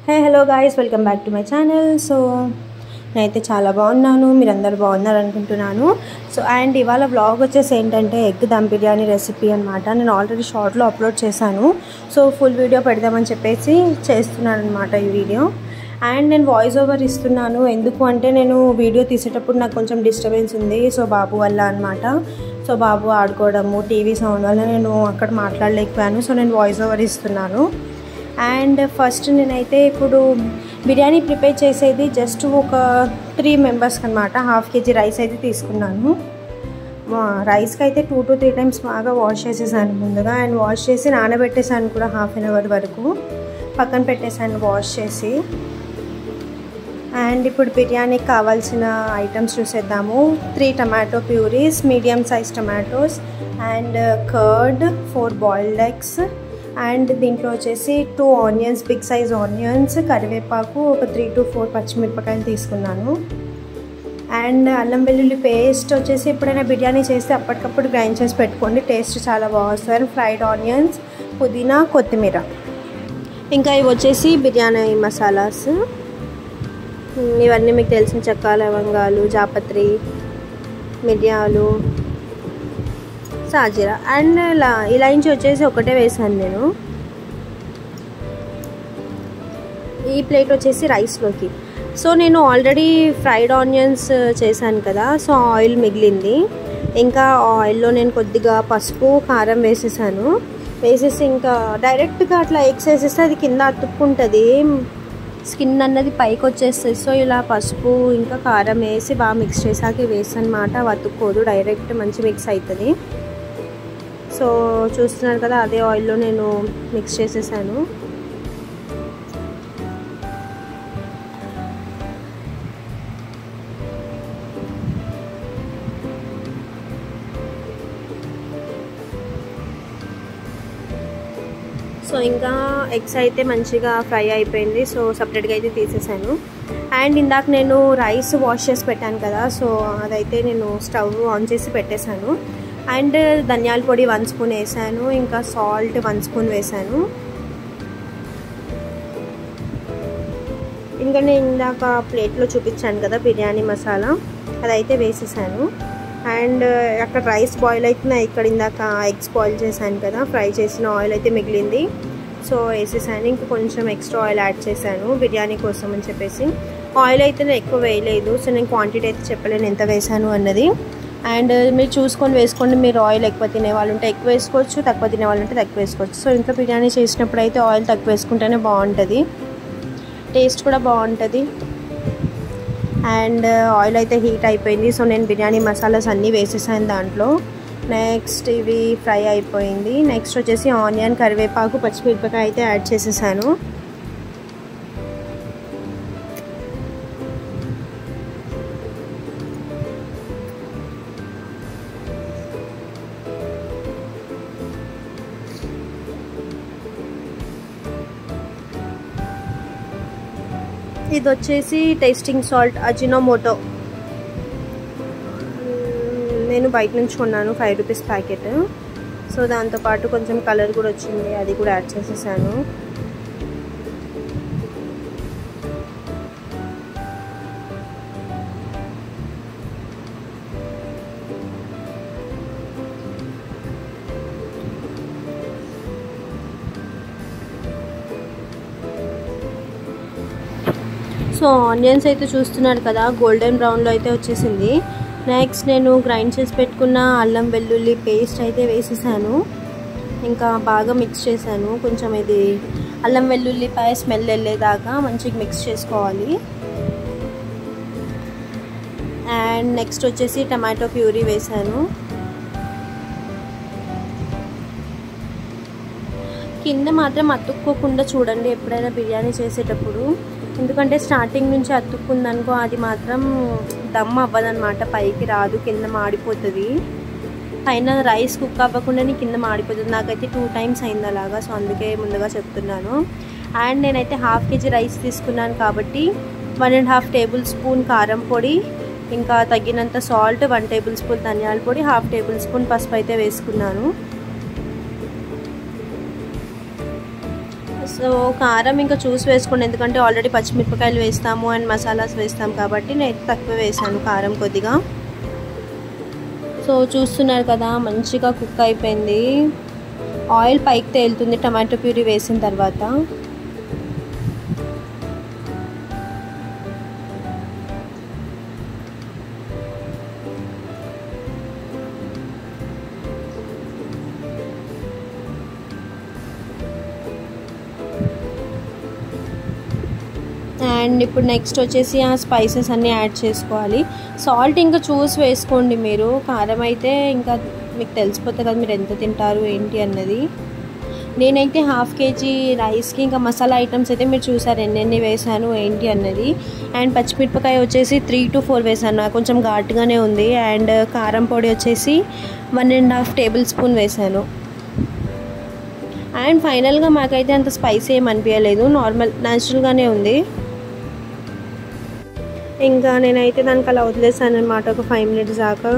Hello guys, welcome back to my channel. So నేనైతే చాలా బాగున్నాను, మీరందరూ బాగున్నారు అనుకుంటున్నాను. సో అండ్ ఇవాళ వ్లాగ్ వచ్చేసి ఏంటంటే ఎగ్ దమ్ బిర్యానీ రెసిపీ అనమాట. నేను ఆల్రెడీ షార్ట్లో అప్లోడ్ చేశాను. సో ఫుల్ వీడియో పెడదామని చెప్పేసి చేస్తున్నాను అనమాట ఈ వీడియో. అండ్ నేను వాయిస్ ఓవర్ ఇస్తున్నాను ఎందుకు అంటే నేను వీడియో తీసేటప్పుడు నాకు కొంచెం డిస్టర్బెన్స్ ఉంది. సో బాబు వల్ల అనమాట. సో బాబు ఆడుకోవడము, టీవీ సౌండ్ వల్ల నేను అక్కడ మాట్లాడలేకపోయాను. సో నేను వాయిస్ ఓవర్ ఇస్తున్నాను. అండ్ ఫస్ట్ నేనైతే ఇప్పుడు బిర్యానీ ప్రిపేర్ చేసేది జస్ట్ ఒక 3 మెంబర్స్కి అనమాట. 1/2 kg రైస్ అయితే తీసుకున్నాను. రైస్కి అయితే 2 to 3 times బాగా వాష్ చేసేసాను ముందుగా. అండ్ వాష్ చేసి నానబెట్టేసాను కూడా 1/2 hour వరకు పక్కన పెట్టేసాను వాష్ చేసి. అండ్ ఇప్పుడు బిర్యానీకి కావాల్సిన ఐటమ్స్ చూసేద్దాము. 3 tomato purees, medium size tomatoes, and curd, 4 boiled eggs, and దీంట్లో వచ్చేసి 2 ఆనియన్స్, బిగ్ సైజ్ ఆనియన్స్, కరివేపాకు, ఒక 3 to 4 పచ్చిమిరపకాయలు తీసుకున్నాను. అండ్ అల్లం వెల్లుల్లి పేస్ట్ వచ్చేసి ఎప్పుడైనా బిర్యానీ చేస్తే అప్పటికప్పుడు గ్రైండ్ చేసి పెట్టుకోండి, టేస్ట్ చాలా బాగుంటుంది. ఫ్రైడ్ ఆనియన్స్, పుదీనా, కొత్తిమీర. ఇంకా ఇవి వచ్చేసి బిర్యానీ మసాలాస్. ఇవన్నీ మీకు తెలిసిన చెక్క, లవంగాలు, జాపత్రి, మిరియాలు, సాజీరా, అండ్ ఇలాంటి వచ్చేసి ఒకటే వేసాను నేను. ఈ ప్లేట్ వచ్చేసి రైస్లోకి. సో నేను ఆల్రెడీ ఫ్రైడ్ ఆనియన్స్ చేశాను కదా, సో ఆయిల్ మిగిలింది. ఇంకా ఆయిల్లో నేను కొద్దిగా పసుపు, కారం వేసేసాను. వేసేసి ఇంకా డైరెక్ట్గా అట్లా ఎగ్స్ వేసేస్తే అది కింద అతుక్కుంటుంది, స్కిన్ అన్నది పైకి వచ్చేస్తుంది. సో ఇలా పసుపు ఇంకా కారం వేసి బాగా మిక్స్ చేసాక వేసాను అనమాట. అతుక్కోదు, డైరెక్ట్ మంచి మిక్స్ అవుతుంది. సో చూస్తున్నారు కదా, అదే ఆయిల్లో నేను మిక్స్ చేసేసాను. సో ఇంకా ఎగ్స్ అయితే మంచిగా ఫ్రై అయిపోయింది. సో సపరేట్గా అయితే తీసేసాను. అండ్ ఇందాక నేను రైస్ వాష్ చేసి పెట్టాను కదా, సో అదైతే నేను స్టవ్ ఆన్ చేసి పెట్టేశాను. అండ్ ధనియాల పొడి 1 స్పూన్ వేసాను, ఇంకా సాల్ట్ 1 స్పూన్ వేసాను. ఇంకా నేను ఇందాక ప్లేట్లో చూపించాను కదా బిర్యానీ మసాలా, అదైతే వేసేసాను. అండ్ అక్కడ రైస్ బాయిల్ అవుతున్నాయి, ఇక్కడ ఇందాక ఎగ్స్ బాయిల్ చేశాను కదా, ఫ్రై చేసిన ఆయిల్ అయితే మిగిలింది. సో వేసేసాను. ఇంకా కొంచెం ఎక్స్ట్రా ఆయిల్ యాడ్ చేశాను బిర్యానీ కోసం అని చెప్పేసి. ఆయిల్ అయితే నేను ఎక్కువ వేయలేదు, సో నేను క్వాంటిటీ అయితే చెప్పలేను ఎంత వేసాను అన్నది. అండ్ మీరు చూసుకొని వేసుకోండి. మీరు ఆయిల్ ఎక్కువ తినేవాళ్ళు ఉంటే ఎక్కువ వేసుకోవచ్చు, తక్కువ తినేవాళ్ళు ఉంటే తక్కువ వేసుకోవచ్చు. సో ఇంట్లో బిర్యానీ చేసినప్పుడు అయితే ఆయిల్ తక్కువ వేసుకుంటేనే బాగుంటుంది, టేస్ట్ కూడా బాగుంటుంది. అండ్ ఆయిల్ అయితే హీట్ అయిపోయింది. సో నేను బిర్యానీ మసాలాస్ అన్నీ వేసేసాను దాంట్లో. నెక్స్ట్ ఇవి ఫ్రై అయిపోయింది. నెక్స్ట్ వచ్చేసి ఆనియన్, కరివేపాకు, పచ్చిమిరపకాయ అయితే యాడ్ చేసేసాను. ఇది వచ్చేసి టేస్టింగ్ సాల్ట్, అజినోమోటో. నేను బయట నుంచి కొన్నాను, 5 రూపీస్ ప్యాకెట్. సో దాంతోపాటు కొంచెం కలర్ కూడా వచ్చింది, అది కూడా యాడ్ చేసేసాను. సో ఆనియన్స్ అయితే చూస్తున్నారు కదా, గోల్డెన్ బ్రౌన్లో అయితే వచ్చేసింది. నెక్స్ట్ నేను గ్రైండ్ చేసి పెట్టుకున్న అల్లం వెల్లుల్లి పేస్ట్ అయితే వేసేసాను. ఇంకా బాగా మిక్స్ చేశాను. కొంచెం ఇది అల్లం వెల్లుల్లిపాయ స్మెల్ వెళ్ళేదాకా మంచిగా మిక్స్ చేసుకోవాలి. అండ్ నెక్స్ట్ వచ్చేసి టమాటో ప్యూరీ వేసాను. కింద మాత్రం అతుక్కోకుండా చూడండి ఎప్పుడైనా బిర్యానీ చేసేటప్పుడు, ఎందుకంటే స్టార్టింగ్ నుంచి అతుక్కుందనుకో అది మాత్రం దమ్ అవ్వదన్నమాట, పైకి రాదు, కింద మాడిపోతుంది. పైన రైస్ కుక్ అవ్వకుండానే కింద మాడిపోతుంది. నాకైతే 2 times అయింది అలాగా. సో అందుకే ముందుగా చెప్తున్నాను. అండ్ నేనైతే 1/2 kg రైస్ తీసుకున్నాను కాబట్టి 1.5 tablespoon కారం పొడి, ఇంకా తగినంత సాల్ట్, 1 tablespoon ధనియాల పొడి, 1/2 tablespoon పసుపు అయితే వేసుకున్నాను. సో కారం ఇంకా చూసి వేసుకోండి, ఎందుకంటే ఆల్రెడీ పచ్చిమిరపకాయలు వేస్తాము అండ్ మసాలాస్ వేస్తాము కాబట్టి నేను తక్కువ వేసాను కారం కొద్దిగా. సో చూస్తున్నారు కదా మంచిగా కుక్ అయిపోయింది, ఆయిల్ పైకి తేలుతుంది టమాటో ప్యూరీ వేసిన తర్వాత. అండ్ ఇప్పుడు నెక్స్ట్ వచ్చేసి ఆ స్పైసెస్ అన్నీ యాడ్ చేసుకోవాలి. సాల్ట్ ఇంకా చూసి వేసుకోండి మీరు, కారం అయితే ఇంకా మీకు తెలిసిపోతుంది కదా మీరు ఎంత తింటారు ఏంటి అన్నది. నేనైతే 1/2 kg రైస్కి ఇంకా మసాలా ఐటమ్స్ అయితే మీరు చూసారు ఎన్ని వేసాను ఏంటి అన్నది. అండ్ పచ్చిమిరపకాయ వచ్చేసి 3 to 4 వేసాను, కొంచెం ఘాటుగానే ఉంది. అండ్ కారం పొడి వచ్చేసి 1.5 tablespoon వేసాను. అండ్ ఫైనల్గా మాకైతే అంత స్పైసీ ఏం అనిపించలేదు, నార్మల్ న్యాచురల్గానే ఉంది. ఇంకా నేనైతే దానికి అలా వదిలేసాను అనమాట ఒక 5 minutes దాకా.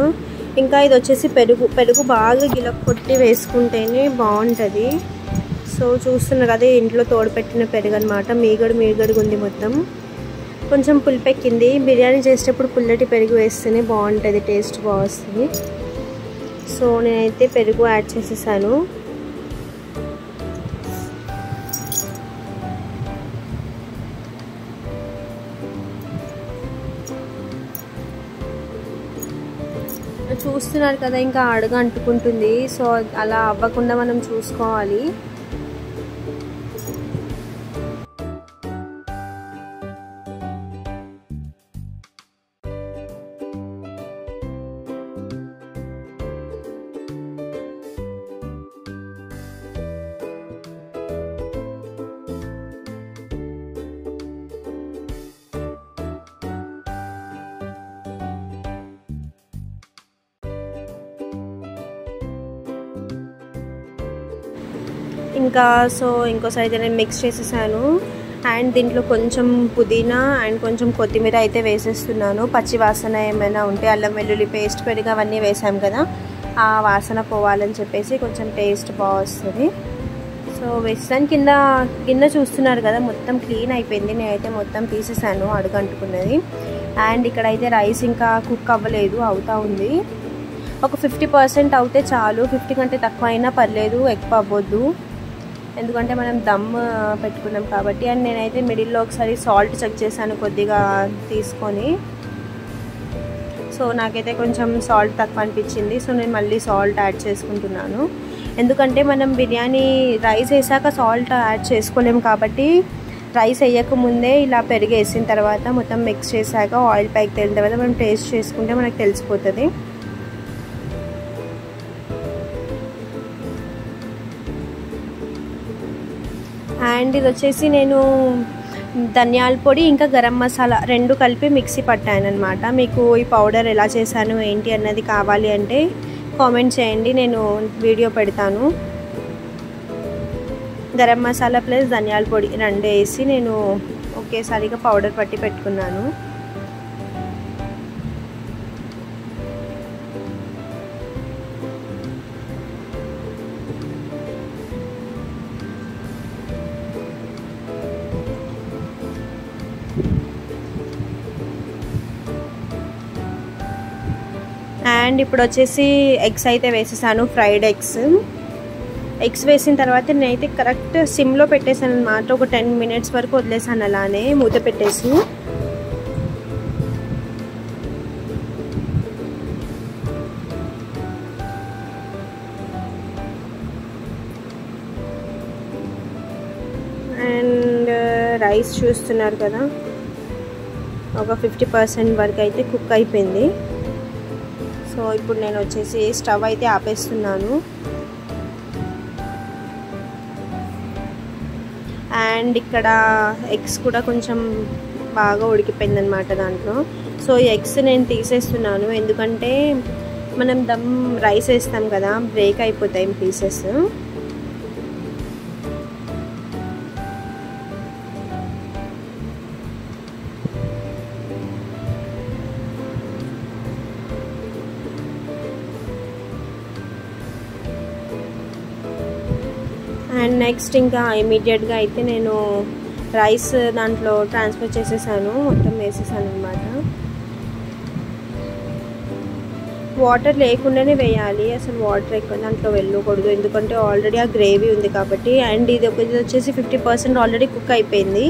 ఇంకా ఇది వచ్చేసి పెరుగు బాగా గిలక కొట్టి వేసుకుంటేనే బాగుంటుంది. సో చూస్తున్నారు కదా ఇంట్లో తోడుపెట్టిన పెరుగు అనమాట, మీగడుగా ఉంది మొత్తం, కొంచెం పులిపెక్కింది. బిర్యానీ చేసేటప్పుడు పుల్లటి పెరుగు వేస్తేనే బాగుంటుంది, టేస్ట్ బాగా వస్తుంది. సో నేనైతే పెరుగు యాడ్ చేసేసాను. చూస్తున్నారు కదా ఇంకా అడుగు అంటుకుంటుంది, సో అలా అవ్వకుండా మనం చూసుకోవాలి. ఇంకా సో ఇంకోసారి అయితే నేను మిక్స్ చేసేసాను. అండ్ దీంట్లో కొంచెం పుదీనా అండ్ కొంచెం కొత్తిమీర అయితే వేసేస్తున్నాను, పచ్చి వాసన ఏమైనా ఉంటే, అల్లం వెల్లుల్లి పేస్ట్ పెరుగు అవన్నీ వేసాం కదా ఆ వాసన పోవాలని చెప్పేసి కొంచెం టేస్ట్ బాగా వస్తుంది. సో వేసాను. కింద చూస్తున్నారు కదా మొత్తం క్లీన్ అయిపోయింది, నేనైతే మొత్తం తీసేసాను అడుగు అంటుకున్నది. అండ్ ఇక్కడైతే రైస్ ఇంకా కుక్ అవ్వలేదు, అవుతూ ఉంది. ఒక 50% అవుతే చాలు, 50 కంటే తక్కువ అయినా పర్లేదు, ఎక్కువ అవ్వద్దు ఎందుకంటే మనం దమ్ పెట్టుకున్నాం కాబట్టి. అండ్ నేనైతే మిడిల్లో ఒకసారి సాల్ట్ చెక్ చేశాను కొద్దిగా తీసుకొని, సో నాకైతే కొంచెం సాల్ట్ తక్కువ అనిపించింది. సో నేను మళ్ళీ సాల్ట్ యాడ్ చేసుకుంటున్నాను, ఎందుకంటే మనం బిర్యానీ రైస్ వేసాక సాల్ట్ యాడ్ చేసుకోలేము కాబట్టి రైస్ వేయకముందే ఇలా పెరుగు వేసిన తర్వాత మొత్తం మిక్స్ చేశాక ఆయిల్ పైకి తేలిన తర్వాత మనం టేస్ట్ చేసుకుంటే మనకు తెలిసిపోతుంది. అండ్ ఇది వచ్చేసి నేను ధనియాల పొడి ఇంకా గరం మసాలా 2 కలిపి మిక్సీ పట్టాను అనమాట. మీకు ఈ పౌడర్ ఎలా చేశాను ఏంటి అన్నది కావాలి అంటే కామెంట్ చేయండి, నేను వీడియో పెడతాను. గరం మసాలా ప్లస్ ధనియాల పొడి 2 వేసి నేను ఒకేసారిగా పౌడర్ పట్టి పెట్టుకున్నాను. అండ్ ఇప్పుడు వచ్చేసి ఎగ్స్ అయితే వేసేసాను, ఫ్రైడ్ ఎగ్స్ వేసిన తర్వాత నేనైతే కరెక్ట్ సిమ్లో పెట్టేసాను అనమాట. ఒక 10 minutes వరకు వదిలేసాను అలానే మూత పెట్టేసి. అండ్ రైస్ చూస్తున్నారు కదా ఒక 50% వరకు అయితే కుక్ అయిపోయింది. సో ఇప్పుడు నేను వచ్చేసి స్టవ్ అయితే ఆపేస్తున్నాను. అండ్ ఇక్కడ ఎగ్స్ కూడా కొంచెం బాగా ఉడికిపోయింది అనమాట దాంట్లో. సో ఈ ఎగ్స్ నేను తీసేస్తున్నాను, ఎందుకంటే మనం దమ్ రైస్ వేస్తాం కదా బ్రేక్ అయిపోతాయి పీసెస్. అండ్ నెక్స్ట్ ఇంకా ఇమీడియట్గా అయితే నేను రైస్ దాంట్లో ట్రాన్స్ఫర్ చేసేసాను, మొత్తం వేసేసాను అనమాట. వాటర్ లేకుండానే వేయాలి, అసలు వాటర్ ఎక్కువ దాంట్లో వెళ్ళకూడదు, ఎందుకంటే ఆల్రెడీ ఆ గ్రేవీ ఉంది కాబట్టి. అండ్ ఇది వచ్చేసి 50% ఆల్రెడీ కుక్ అయిపోయింది.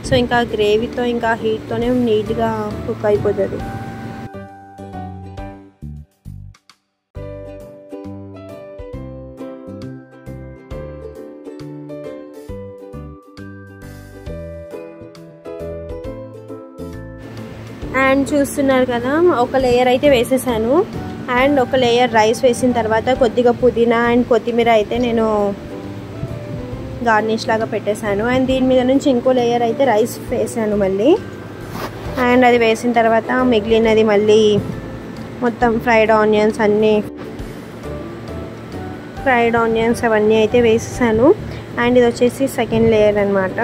సో ఇంకా గ్రేవీతో ఇంకా హీట్తోనే నీట్గా కుక్ అయిపోతుంది. అండ్ చూస్తున్నారు కదా, ఒక లేయర్ అయితే వేసేసాను. అండ్ ఒక లేయర్ రైస్ వేసిన తర్వాత కొద్దిగా పుదీనా అండ్ కొత్తిమీర అయితే నేను గార్నిష్ లాగా పెట్టేశాను. అండ్ దీని మీద నుంచి ఇంకో లేయర్ అయితే రైస్ వేసాను మళ్ళీ. అండ్ అది వేసిన తర్వాత మిగిలినది మళ్ళీ మొత్తం ఫ్రైడ్ ఆనియన్స్ అవన్నీ అయితే వేసేసాను. అండ్ ఇది వచ్చేసి సెకండ్ లేయర్ అనమాట.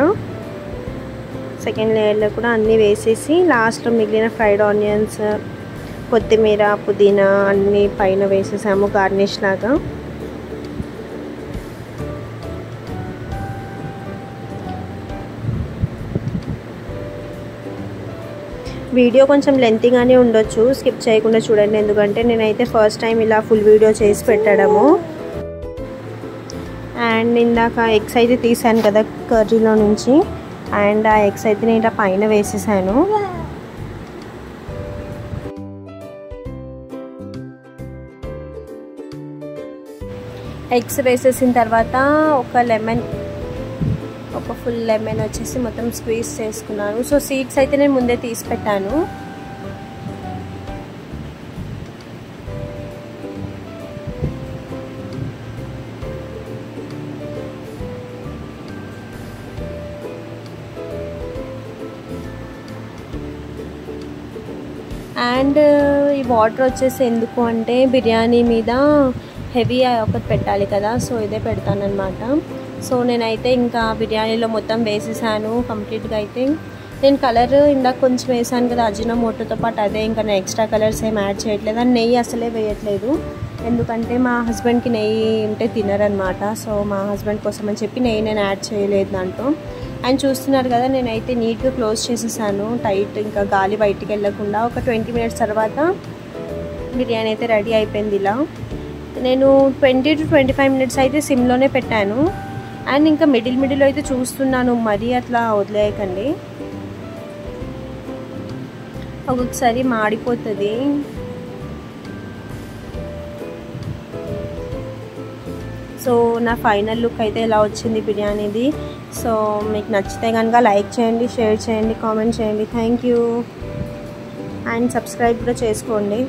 సెకండ్ లేయర్లో కూడా అన్నీ వేసేసి లాస్ట్లో మిగిలిన ఫ్రైడ్ ఆనియన్స్, కొత్తిమీర, పుదీనా అన్నీ పైన వేసేసాము గార్నిష్ లాగా. వీడియో కొంచెం లెంతీగానే ఉండొచ్చు, స్కిప్ చేయకుండా చూడండి, ఎందుకంటే నేనైతే ఫస్ట్ టైం ఇలా ఫుల్ వీడియో చేసి పెట్టడము. అండ్ ఇందాక ఎగ్స్ అయితే తీసాను కదా కర్రీలో నుంచి, అండ్ ఆ ఎగ్స్ అయితే నేను ఇలా పైన వేసేసాను. ఎగ్స్ వేసేసిన తర్వాత ఒక ఫుల్ లెమన్ వచ్చేసి మొత్తం స్క్వీజ్ చేసుకున్నాను. సో సీడ్స్ అయితే నేను ముందే తీసి పెట్టాను. అండ్ ఈ వాటర్ వచ్చేసి ఎందుకు అంటే బిర్యానీ మీద హెవీ ఒకటి పెట్టాలి కదా, సో ఇదే పెడతానమాట. సో నేనైతే ఇంకా బిర్యానీలో మొత్తం వేసేసాను కంప్లీట్గా. అయితే నేను కలర్ ఇందాక కొంచెం వేసాను కదా అజినోమోటోతో పాటు, అదే ఇంకా నేను ఎక్స్ట్రా కలర్స్ ఏం యాడ్ చేయట్లేదు. అండ్ నెయ్యి అసలే వేయట్లేదు, ఎందుకంటే మా హస్బెండ్కి నెయ్యి ఉంటే తినరనమాట. సో మా హస్బెండ్ కోసం అని చెప్పి నెయ్యి నేను యాడ్ చేయలేదు దాంట్లో. అండ్ చూస్తున్నారు కదా, నేనైతే నీట్గా క్లోజ్ చేసేసాను టైట్, ఇంకా గాలి బయటికి వెళ్ళకుండా. ఒక 20 minutes తర్వాత బిర్యానీ అయితే రెడీ అయిపోయింది. ఇలా నేను 20 to 25 minutes అయితే సిమ్లోనే పెట్టాను. అండ్ ఇంకా మిడిల్ అయితే చూస్తున్నాను, మరీ అట్లా వదిలేయకండి, ఒక్కొక్కసారి మాడిపోతుంది. సో నా ఫైనల్ లుక్ అయితే ఇలా వచ్చింది బిర్యానీది. సో మీకు నచ్చితే కనుక లైక్ చేయండి, షేర్ చేయండి, కామెంట్ చేయండి. Thank you. అండ్ సబ్స్క్రైబ్ కూడా చేసుకోండి.